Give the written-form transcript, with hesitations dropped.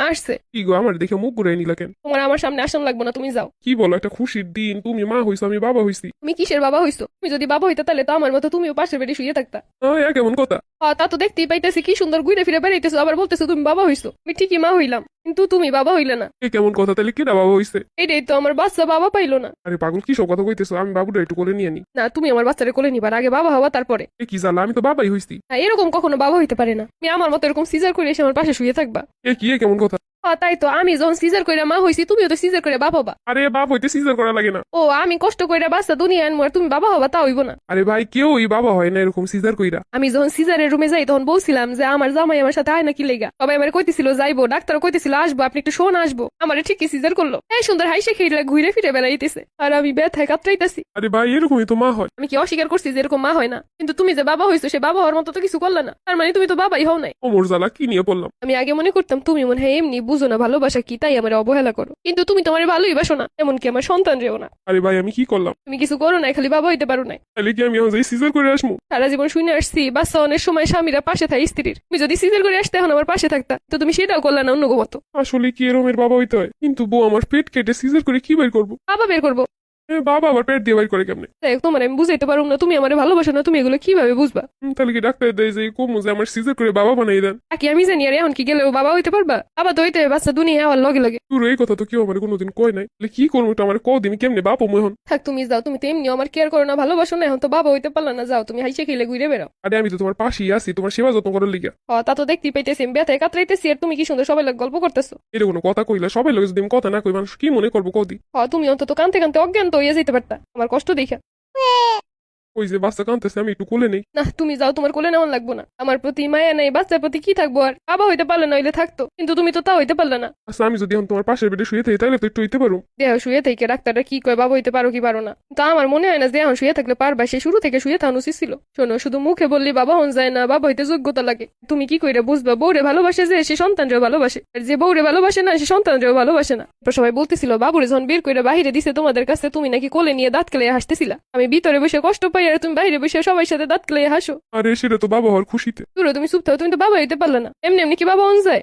আসছে। কি গো আমার দেখে মুখ ঘুরাই নিলা কেন? তোমার আমার সামনে আসান লাগবে না, তুমি যাও। কি বলো, একটা খুশির দিন, তুমি মা হইছো আমি বাবা হইছি। তুমি কিসের বাবা হইছো? তুমি যদি বাবা হইতা তাহলে তো আমার মতো তুমিও পাশের বেডে শুয়ে থাকতা। কেমন কথা? তা তো দেখতেই পাইতেছি, কি সুন্দর ঘুরে ফিরে বেড়াইতেছো, আবার বলতেছো তুমি বাবা হইছো। আমি ঠিকই মা হইলাম, কিন্তু তুমি বাবা হইলে না। কেমন কথা? তাহলে কেটা বাবা হইছে? এটাই তো, আমার বাচ্চা বাবা পাইলো না। আরে পাগল, কি সব কথা কইতেছো? আমি বাবুটা একটু কোলে নিয়ে নি। না, তুমি আমার বাচ্চারে কোলে নিবার আগে বাবা হওয়া, তারপরে। কি জানলা, আমি তো বাবাই হইছি। না, এরকম কখনো বাবা হইতে পারে না। তুমি আমার মতো এরকম সিজার করে এসে আমার পাশে শুয়ে থাকবা। কেমন কথা? তাই তো, আমি যখন সিজার করে মা হইছি, তুমিও তো সিজার করে বাবা হবা। আরে বাপ হইতে সিজার করা লাগে না। ও, আমি কষ্ট করে বাচ্চা দুনিয়া আনবো আর তুমি বাবা হবা, তা হইব না। আরে ভাই, কেউই বাবা হয় না এরকম সিজার কইরা। আমি যখন সিজারের রুমে যাই তখন বলছিলাম যে আমার জামাই আমার সাথে আয় না, কি লেগা। সবাই আমার কইতেছিল যাইবো, ডাক্তার কইতেছিল আসবো, আপনি একটু শোন আসবো। আমার ঠিকই সিজার করলো, এই সুন্দর হাইসে খেয়ে ঘুরে ফিরে বেড়াইতেছে, আর আমি ব্যথায় কাতরাইতেছি। আরে ভাই, এরকমই তো মা হয়। আমি কি অস্বীকার করছি যে এরকম মা হয় না? কিন্তু তুমি যে বাবা হইছো, সে বাবা হওয়ার মতো তো কিছু করলে না, তার মানে তুমি তো বাবাই হও নাই। ওমর জ্বালা, কি নিয়ে পড়লাম? আমি আগে মনে করতাম তুমি মনে হয় এমনি বুঝো না ভালোবাসা কি, তাই আমার অবহেলা করো, কিন্তু তুমি তোমার ভালোই বাসো না, এমনকি আমার সন্তান রেও না। আরে ভাই, আমি কি করলাম? তুমি কিছু করো না, খালি বাবা হইতে পারো নাই। তাহলে কি আমি এখন যাই সিজার করে আসবো? সারা জীবন শুনে আসছি বাচ্চা অনেক সময় স্বামীরা পাশে থাকে স্ত্রীর। তুমি যদি সিজার করে আসতে এখন আমার পাশে থাকতা, তো তুমি সেটাও করলে না অন্য মতো। আসলে কি এরমের বাবা হইতে হয়? কিন্তু বউ আমার পেট কেটে সিজার করে কি বের করবো? বাবা বের করবো। বাবা আবার পেট দিয়ে বের করে কেমনে? দেখ, তোমার আমি বুঝাইতে পারবো না, তুমি আমার ভালোবাসো না, তুমি এগুলো কিভাবে বুঝবা? তাহলে কি ডাক্তার দেয় যে কমু যে আমার সিজার করে বাবা বানাই দেন? কি আমি জানি, আর এখন কি গেলেও বাবা হইতে পারবা? বাবা তো হইতে হবে, বাচ্চা দুনিয়া হওয়ার লগে লগে। তোর এই কথা তো কেউ আমার কোনোদিন কয় নাই। তাহলে কি করবো এটা আমার কদিন কেমনে বাপ মোহন? থাক, তুমি যাও, তুমি তো এমনিও আমার কেয়ার করো না, ভালোবাসো না, এখন তো বাবা হইতে পারলা না, যাও তুমি হাইসে খেলে ঘুরে বেড়াও। আরে আমি তো তোমার পাশেই আছি, তোমার সেবা যত্ন করার লিগা। তা তো দেখতেই পাইতেছি, আমি ব্যথায় কাতরাইতেছি আর তুমি কি সুন্দর সবাই লোক গল্প করতেছো। এটা কোনো কথা কইলা? সবাই লোক যদি আমি কথা না কই, মানুষ কি মনে করবো কদি? তুমি অন্তত কানতে কানতে অজ্ঞান তো হয়ে যেতে পারতা আমার কষ্ট দেখা। ওই যে বাচ্চা কাঁদতেছে, আমি একটু কোলে নেই। না, তুমি যাও, তোমার কোলে নেওয়ান লাগবো না। আমার প্রতি মায়া নেই, বাচ্চার প্রতি কি থাকবো আর? বাবা হইতে পারলে না হইলে থাকতো, কিন্তু তুমি তো তা হইতে পারলে না। আচ্ছা, আমি যদি এখন তোমার পাশের বেডে শুয়ে থাকি তাহলে তো একটু হইতে পারো। দেহ শুয়ে থেকে ডাক্তাররা কি কয় বাবা হইতে পারো কি পারো না, তো আমার মনে হয় না যে এখন শুয়ে থাকলে পারবা। সে শুরু থেকে শুয়ে থাকা উচিত ছিল। শোনো, শুধু মুখে বললি বাবা হন যায় না, বাবা হইতে যোগ্যতা লাগে। তুমি কি কইরা বুঝবা বউরে ভালোবাসে যে সে সন্তানরেও ভালোবাসে, আর যে বউরে ভালোবাসে না সে সন্তানরেও ভালোবাসে না? সবাই বলতেছিল বাবুরে যখন বের করে বাহিরে দিছে তোমাদের কাছে, তুমি নাকি কোলে নিয়ে দাঁত কেলে হাসতেছিলা। আমি ভিতরে বসে কষ্ট পাই আর তুমি বাইরে বসে সবাই সাথে দাঁত কেলে হাসো। আরে সেটা তো বাবা হওয়ার খুশিতে। তুমি চুপ থাকো, তুমি তো বাবা হইতে পারলে না। এমনি এমনি কি বাবা হন যায়?